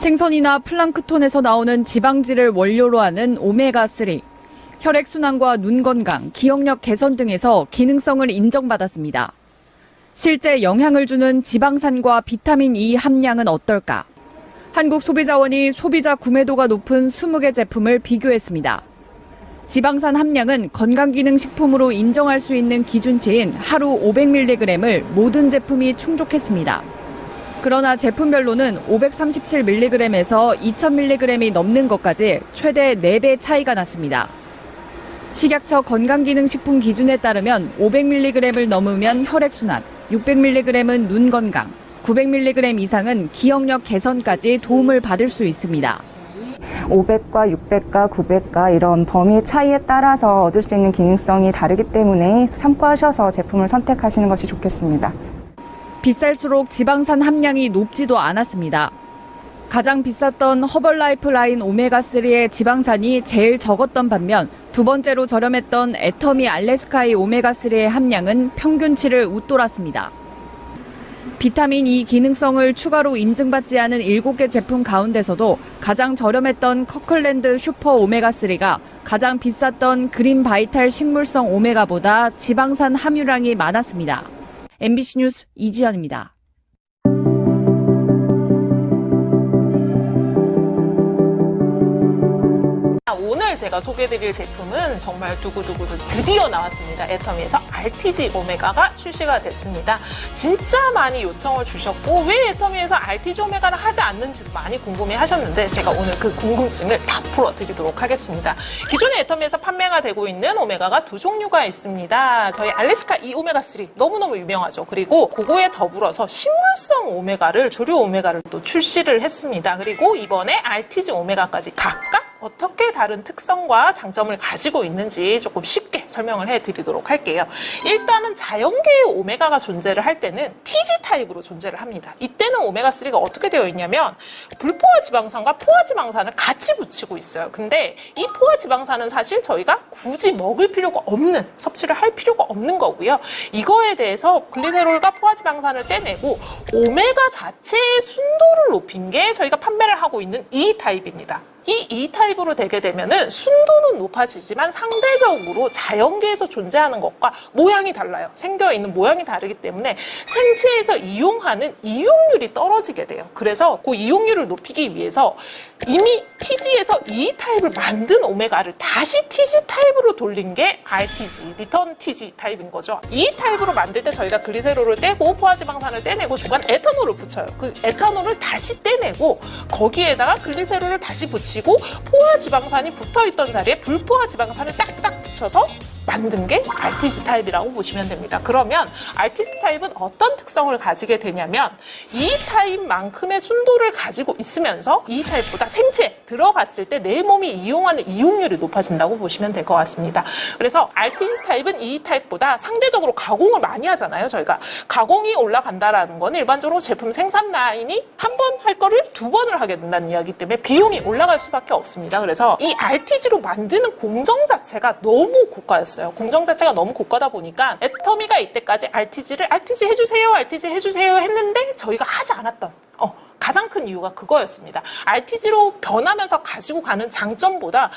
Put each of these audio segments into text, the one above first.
생선이나 플랑크톤에서 나오는 지방질을 원료로 하는 오메가3. 혈액순환과 눈 건강, 기억력 개선 등에서 기능성을 인정받았습니다. 실제 영향을 주는 지방산과 비타민 E 함량은 어떨까? 한국소비자원이 소비자 구매도가 높은 20개 제품을 비교했습니다. 지방산 함량은 건강기능식품으로 인정할 수 있는 기준치인 하루 500mg을 모든 제품이 충족했습니다. 그러나 제품별로는 537mg에서 2000mg이 넘는 것까지 최대 4배 차이가 났습니다. 식약처 건강기능식품 기준에 따르면 500mg을 넘으면 혈액순환, 600mg은 눈 건강, 900mg 이상은 기억력 개선까지 도움을 받을 수 있습니다. 500과 600과 900과 이런 범위 차이에 따라서 얻을 수 있는 기능성이 다르기 때문에 참고하셔서 제품을 선택하시는 것이 좋겠습니다. 비쌀수록 지방산 함량이 높지도 않았습니다. 가장 비쌌던 허벌라이프 라인 오메가3의 지방산이 제일 적었던 반면 두 번째로 저렴했던 애터미 알래스카이 오메가3의 함량은 평균치를 웃돌았습니다. 비타민 E 기능성을 추가로 인증받지 않은 7개 제품 가운데서도 가장 저렴했던 커클랜드 슈퍼 오메가3가 가장 비쌌던 그린 바이탈 식물성 오메가보다 지방산 함유량이 많았습니다. MBC 뉴스 이지연입니다. 오늘 제가 소개해드릴 제품은 정말 두고두고 드디어 나왔습니다. 애터미에서 RTG 오메가가 출시가 됐습니다. 진짜 많이 요청을 주셨고 왜 애터미에서 RTG 오메가를 하지 않는지도 많이 궁금해 하셨는데 제가 오늘 그 궁금증을 다 풀어드리도록 하겠습니다. 기존에 애터미에서 판매가 되고 있는 오메가가 두 종류가 있습니다. 저희 알래스카 이 오메가3 너무너무 유명하죠. 그리고 그거에 더불어서 식물성 오메가를 조류 오메가를 또 출시를 했습니다. 그리고 이번에 RTG 오메가까지 각각 어떻게 다른 특성과 장점을 가지고 있는지 조금 쉽게 설명을 해드리도록 할게요. 일단은 자연계의 오메가가 존재를 할 때는 TG 타입으로 존재를 합니다. 이때는 오메가3가 어떻게 되어 있냐면 불포화 지방산과 포화 지방산을 같이 붙이고 있어요. 근데 이 포화 지방산은 사실 저희가 굳이 먹을 필요가 없는, 섭취를 할 필요가 없는 거고요. 이거에 대해서 글리세롤과 포화 지방산을 떼내고 오메가 자체의 순도를 높인 게 저희가 판매를 하고 있는 E 타입입니다. 이 E 타입으로 되게 되면은 순도는 높아지지만 상대적으로 자연계에서 존재하는 것과 모양이 달라요. 생겨있는 모양이 다르기 때문에 생체에서 이용하는 이용률이 떨어지게 돼요. 그래서 그 이용률을 높이기 위해서 이미 TG에서 E 타입을 만든 오메가를 다시 TG 타입으로 돌린 게 RTG, 리턴 TG 타입인 거죠. E 타입으로 만들 때 저희가 글리세롤을 떼고 포화지방산을 떼내고 중간 에탄올을 붙여요. 그 에탄올을 다시 떼내고 거기에다가 글리세롤을 다시 붙이고 포화지방산이 붙어있던 자리에 불포화지방산을 딱딱 붙여서 만든 게 RTG 타입이라고 보시면 됩니다. 그러면 RTG 타입은 어떤 특성을 가지게 되냐면 E 타입만큼의 순도를 가지고 있으면서 E 타입보다 생체에 들어갔을 때 내 몸이 이용하는 이용률이 높아진다고 보시면 될 것 같습니다. 그래서 RTG 타입은 E 타입보다 상대적으로 가공을 많이 하잖아요. 저희가 가공이 올라간다라는 건 일반적으로 제품 생산 라인이 한 번 할 거를 2번을 하게 된다는 이야기 때문에 비용이 올라갈 수밖에 없습니다. 그래서 이 RTG로 만드는 공정 자체가 너무 고가였어요. 공정 자체가 너무 고가다 보니까 애터미가 이때까지 RTG 해주세요, RTG 해주세요 했는데 저희가 하지 않았던 가장 큰 이유가 그거였습니다. RTG로 변하면서 가지고 가는 장점보다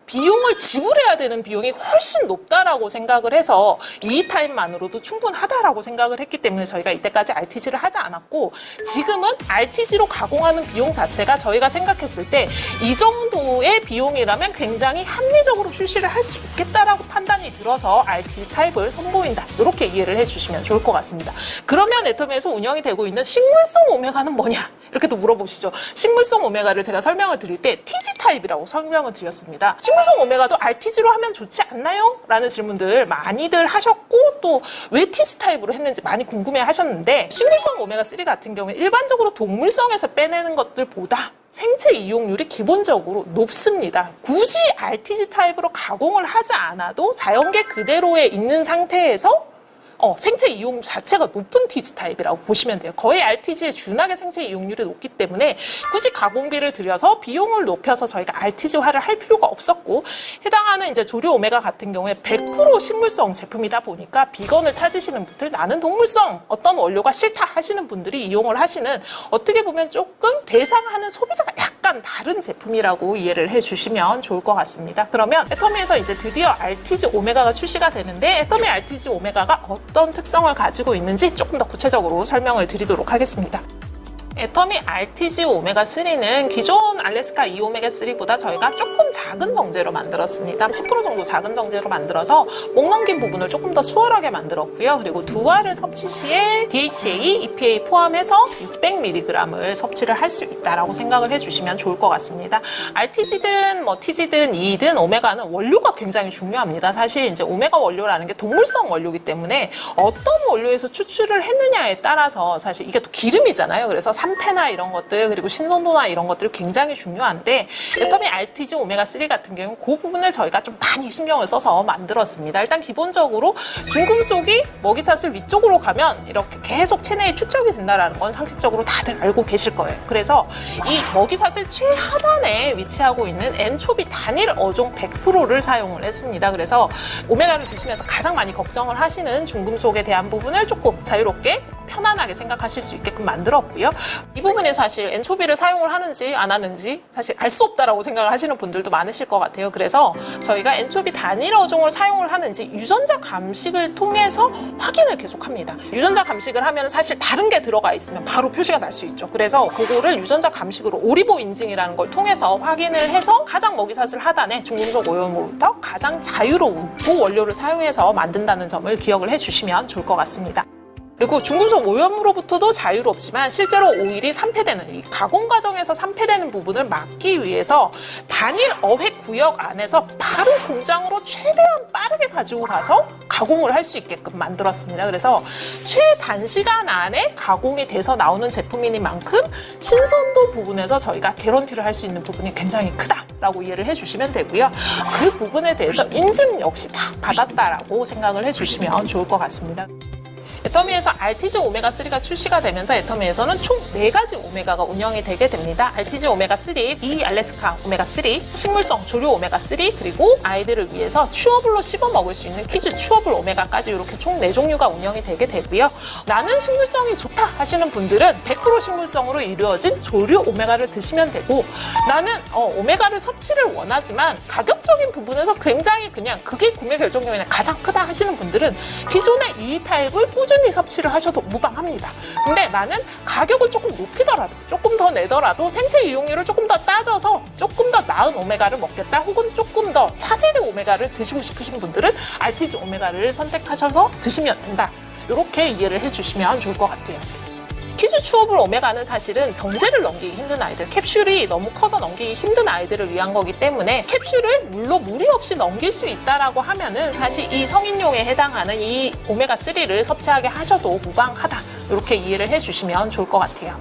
비용을 지불해야 되는 비용이 훨씬 높다라고 생각을 해서 E 타입만으로도 충분하다라고 생각을 했기 때문에 저희가 이때까지 RTG를 하지 않았고 지금은 RTG로 가공하는 비용 자체가 저희가 생각했을 때 이 정도의 비용이라면 굉장히 합리적으로 출시를 할 수 있겠다라고 판단이 들어서 RTG 타입을 선보인다. 이렇게 이해를 해주시면 좋을 것 같습니다. 그러면 애터미에서 운영이 되고 있는 식물성 오메가는 뭐냐? 이렇게 또 물어보시죠. 식물성 오메가를 제가 설명을 드릴 때 TG 타입이라고 설명을 드렸습니다. 식물성 오메가도 RTG로 하면 좋지 않나요? 라는 질문들 많이들 하셨고 또 왜 TG 타입으로 했는지 많이 궁금해 하셨는데 식물성 오메가3 같은 경우에 일반적으로 동물성에서 빼내는 것들보다 생체 이용률이 기본적으로 높습니다. 굳이 RTG 타입으로 가공을 하지 않아도 자연계 그대로에 있는 상태에서 생체 이용 자체가 높은 TG 타입이라고 보시면 돼요. 거의 RTG에 준하게 생체 이용률이 높기 때문에 굳이 가공비를 들여서 비용을 높여서 저희가 RTG화를 할 필요가 없었고, 해당하는 이제 조류 오메가 같은 경우에 100% 식물성 제품이다 보니까 비건을 찾으시는 분들, 나는 동물성 어떤 원료가 싫다 하시는 분들이 이용을 하시는, 어떻게 보면 조금 대상하는 소비자가 약간 다른 제품이라고 이해를 해주시면 좋을 것 같습니다. 그러면 애터미에서 이제 드디어 RTG 오메가가 출시가 되는데, 애터미 RTG 오메가가 어떤 특성을 가지고 있는지 조금 더 구체적으로 설명을 드리도록 하겠습니다. 애터미 RTG 오메가3는 기존 알래스카 2 오메가3보다 저희가 조금 작은 정제로 만들었습니다. 10% 정도 작은 정제로 만들어서 목 넘긴 부분을 조금 더 수월하게 만들었고요. 그리고 두 알을 섭취 시에 DHA, EPA 포함해서 600mg을 섭취를 할 수 있다라고 생각을 해주시면 좋을 것 같습니다. RTG든 TG든 E든 오메가는 원료가 굉장히 중요합니다. 사실 이제 오메가 원료라는 게 동물성 원료이기 때문에 어떤 원료에서 추출을 했느냐에 따라서 사실 이게 또 기름이잖아요. 그래서 산패나 이런 것들, 그리고 신선도나 이런 것들이 굉장히 중요한데, 애터미 RTG 오메가3 같은 경우는 그 부분을 저희가 좀 많이 신경을 써서 만들었습니다. 일단 기본적으로 중금속이 먹이사슬 위쪽으로 가면 이렇게 계속 체내에 축적이 된다는 건 상식적으로 다들 알고 계실 거예요. 그래서 이 먹이사슬 최하단에 위치하고 있는 엔초비 단일 어종 100%를 사용을 했습니다. 그래서 오메가를 드시면서 가장 많이 걱정을 하시는 중금속에 대한 부분을 조금 자유롭게 편안하게 생각하실 수 있게끔 만들었고요. 이 부분에 사실 엔초비를 사용을 하는지 안 하는지 사실 알 수 없다라고 생각을 하시는 분들도 많으실 것 같아요. 그래서 저희가 엔초비 단일 어종을 사용을 하는지 유전자 감식을 통해서 확인을 계속합니다. 유전자 감식을 하면 사실 다른 게 들어가 있으면 바로 표시가 날 수 있죠. 그래서 그거를 유전자 감식으로 오리보 인증이라는 걸 통해서 확인을 해서 가장 먹이사슬 하단에 중금속 오염으로부터 가장 자유로운 그 원료를 사용해서 만든다는 점을 기억을 해주시면 좋을 것 같습니다. 그리고 중금속 오염으로부터도 자유롭지만 실제로 오일이 산패되는, 이 가공 과정에서 산패되는 부분을 막기 위해서 단일 어획 구역 안에서 바로 공장으로 최대한 빠르게 가지고 가서 가공을 할 수 있게끔 만들었습니다. 그래서 최단시간 안에 가공이 돼서 나오는 제품이니만큼 신선도 부분에서 저희가 개런티를 할 수 있는 부분이 굉장히 크다라고 이해를 해주시면 되고요. 그 부분에 대해서 인증 역시 다 받았다라고 생각을 해주시면 좋을 것 같습니다. 애터미에서 RTG 오메가3가 출시가 되면서 애터미에서는 총 4가지 오메가가 운영이 되게 됩니다. RTG 오메가3, 이 알래스카 오메가3, 식물성 조류 오메가3, 그리고 아이들을 위해서 츄어블로 씹어 먹을 수 있는 키즈 츄어블 오메가까지 이렇게 총 4종류가 운영이 되게 되고요. 나는 식물성이 좋다 하시는 분들은 100% 식물성으로 이루어진 조류 오메가를 드시면 되고, 나는 오메가를 섭취를 원하지만 가격적인 부분에서 굉장히 그냥 그게 구매 결정 요인이 가장 크다 하시는 분들은 기존의 이 타입을 꾸준히 섭취를 하셔도 무방합니다. 근데 나는 가격을 조금 높이더라도, 조금 더 내더라도 생체 이용률을 조금 더 따져서 조금 더 나은 오메가를 먹겠다, 혹은 조금 더 차세대 오메가를 드시고 싶으신 분들은 RTG 오메가를 선택하셔서 드시면 된다. 이렇게 이해를 해주시면 좋을 것 같아요. 키즈 츄어블 오메가는 사실은 정제를 넘기기 힘든 아이들, 캡슐이 너무 커서 넘기기 힘든 아이들을 위한 거기 때문에 캡슐을 물로 무리 없이 넘길 수 있다라고 하면은 사실 이 성인용에 해당하는 이 오메가3를 섭취하게 하셔도 무방하다. 이렇게 이해를 해주시면 좋을 것 같아요.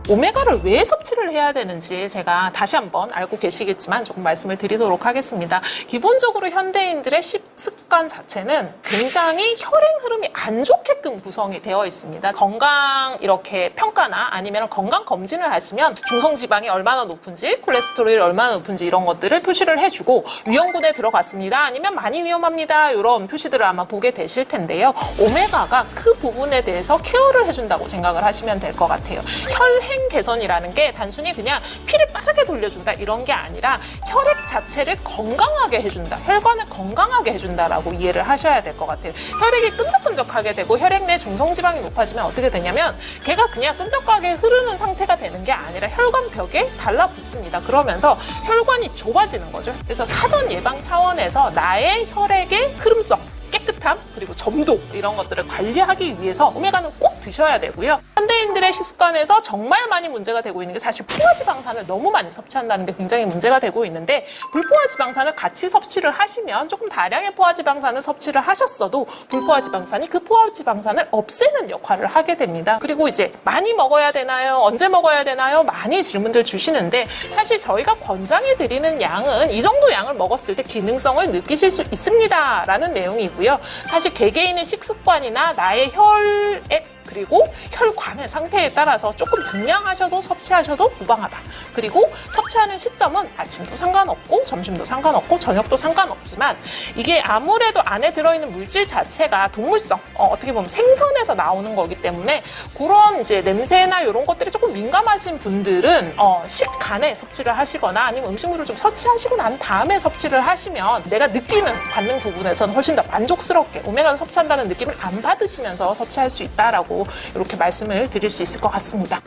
오메가를 왜 섭취를 해야 되는지 제가 다시 한번 알고 계시겠지만 조금 말씀을 드리도록 하겠습니다. 기본적으로 현대인들의 식습관 자체는 굉장히 혈행 흐름이 안 좋게끔 구성이 되어 있습니다. 건강 이렇게 평가나 아니면 건강 검진을 하시면 중성지방이 얼마나 높은지, 콜레스테롤이 얼마나 높은지 이런 것들을 표시를 해주고, 위험군에 들어갔습니다, 아니면 많이 위험합니다, 이런 표시들을 아마 보게 되실 텐데요. 오메가가 그 부분에 대해서 케어를 해준다고 생각을 하시면 될 것 같아요. 혈행 개선이라는 게 단순히 그냥 피를 빠르게 돌려준다 이런 게 아니라 혈액 자체를 건강하게 해준다, 혈관을 건강하게 해준다라고 이해를 하셔야 될 것 같아요. 혈액이 끈적끈적하게 되고 혈액 내 중성지방이 높아지면 어떻게 되냐면 걔가 그냥 끈적하게 흐르는 상태가 되는 게 아니라 혈관벽에 달라붙습니다. 그러면서 혈관이 좁아지는 거죠. 그래서 사전 예방 차원에서 나의 혈액의 흐름성, 깨끗함, 그리고 점도 이런 것들을 관리하기 위해서 오메가는 꼭 드셔야 되고요. 현대인들의 식습관에서 정말 많이 문제가 되고 있는 게 사실 포화지방산을 너무 많이 섭취한다는 게 굉장히 문제가 되고 있는데, 불포화지방산을 같이 섭취를 하시면 조금 다량의 포화지방산을 섭취를 하셨어도 불포화지방산이 그 포화지방산을 없애는 역할을 하게 됩니다. 그리고 이제 많이 먹어야 되나요? 언제 먹어야 되나요? 많이 질문들 주시는데, 사실 저희가 권장해 드리는 양은 이 정도 양을 먹었을 때 기능성을 느끼실 수 있습니다 라는 내용이고요. 사실 개개인의 식습관이나 나의 혈액 그리고 혈관의 상태에 따라서 조금 증량하셔도 섭취하셔도 무방하다. 그리고 섭취하는 시점은 아침도 상관없고 점심도 상관없고 저녁도 상관없지만 이게 아무래도 안에 들어있는 물질 자체가 동물성, 어떻게 보면 생선에서 나오는 거기 때문에 그런 이제 냄새나 이런 것들이 조금 민감하신 분들은 식간에 섭취를 하시거나 아니면 음식물을 좀 섭취하시고 난 다음에 섭취를 하시면 내가 느끼는 받는 부분에서는 훨씬 더 만족스럽게 오메가를 섭취한다는 느낌을 안 받으시면서 섭취할 수 있다라고 이렇게 말씀을 드릴 수 있을 것 같습니다.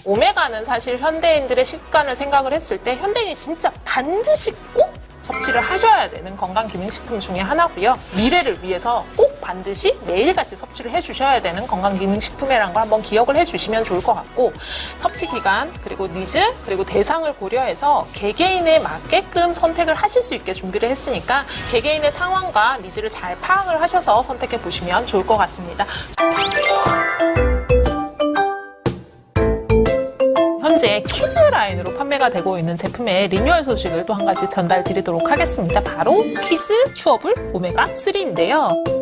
오메가는 사실 현대인들의 식단을 생각을 했을 때 현대인이 진짜 반드시 꼭 섭취를 하셔야 되는 건강기능식품 중에 하나고요. 미래를 위해서 꼭 반드시 매일같이 섭취를 해주셔야 되는 건강기능식품이라는 걸 한번 기억을 해주시면 좋을 것 같고 섭취 기간, 그리고 니즈, 그리고 대상을 고려해서 개개인에 맞게끔 선택을 하실 수 있게 준비를 했으니까 개개인의 상황과 니즈를 잘 파악을 하셔서 선택해 보시면 좋을 것 같습니다. 현재 키즈 라인으로 판매가 되고 있는 제품의 리뉴얼 소식을 또 한 가지 전달드리도록 하겠습니다. 바로 키즈 츄어블 오메가 3인데요.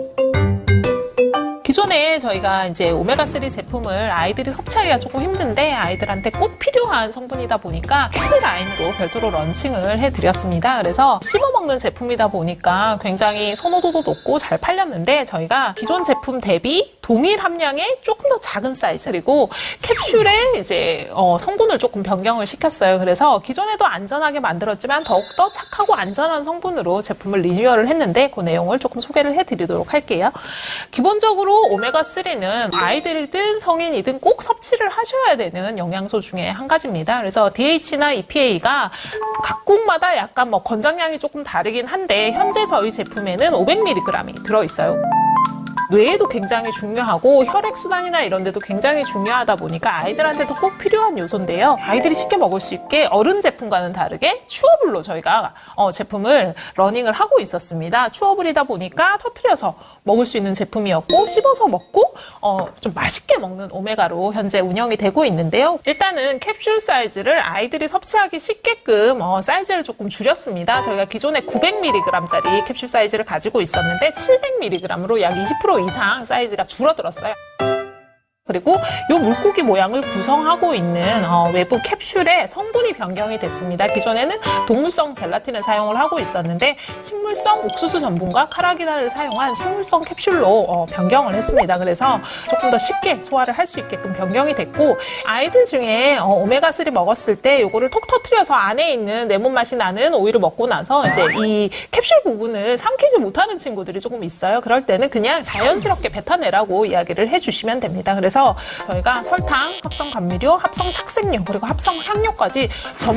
기존에 저희가 이제 오메가3 제품을 아이들이 섭취하기가 조금 힘든데 아이들한테 꼭 필요한 성분이다 보니까 키즈 라인으로 별도로 런칭을 해드렸습니다. 그래서 씹어먹는 제품이다 보니까 굉장히 선호도도 높고 잘 팔렸는데 저희가 기존 제품 대비 동일 함량의 조금 더 작은 사이즈 그리고 캡슐에 이제 성분을 조금 변경을 시켰어요. 그래서 기존에도 안전하게 만들었지만 더욱더 착하고 안전한 성분으로 제품을 리뉴얼을 했는데 그 내용을 조금 소개를 해드리도록 할게요. 기본적으로 오메가3는 아이들이든 성인이든 꼭 섭취를 하셔야 되는 영양소 중에 한 가지입니다. 그래서 DH나 EPA가 각국마다 약간 권장량이 조금 다르긴 한데 현재 저희 제품에는 500mg이 들어있어요. 뇌에도 굉장히 중요하고 혈액순환이나 이런 데도 굉장히 중요하다 보니까 아이들한테도 꼭 필요한 요소인데요. 아이들이 쉽게 먹을 수 있게 어른 제품과는 다르게 츄어블로 저희가 제품을 러닝을 하고 있었습니다. 츄어블이다 보니까 터트려서 먹을 수 있는 제품이었고 씹어서 먹고 좀 맛있게 먹는 오메가로 현재 운영이 되고 있는데요. 일단은 캡슐 사이즈를 아이들이 섭취하기 쉽게끔 사이즈를 조금 줄였습니다. 저희가 기존에 900mg짜리 캡슐 사이즈를 가지고 있었는데 700mg으로 약 20% 이상 사이즈가 줄어들었어요. 그리고 이 물고기 모양을 구성하고 있는 외부 캡슐의 성분이 변경이 됐습니다. 기존에는 동물성 젤라틴을 사용을 하고 있었는데 식물성 옥수수 전분과 카라기나를 사용한 식물성 캡슐로 변경을 했습니다. 그래서 조금 더 쉽게 소화를 할 수 있게끔 변경이 됐고 아이들 중에 오메가3 먹었을 때 이거를 톡 터트려서 안에 있는 레몬 맛이 나는 오일을 먹고 나서 이제 이 캡슐 부분을 삼키지 못하는 친구들이 조금 있어요. 그럴 때는 그냥 자연스럽게 뱉어내라고 이야기를 해주시면 됩니다. 그래서 저희가 설탕, 합성 감미료, 합성 착색료, 그리고 합성 향료까지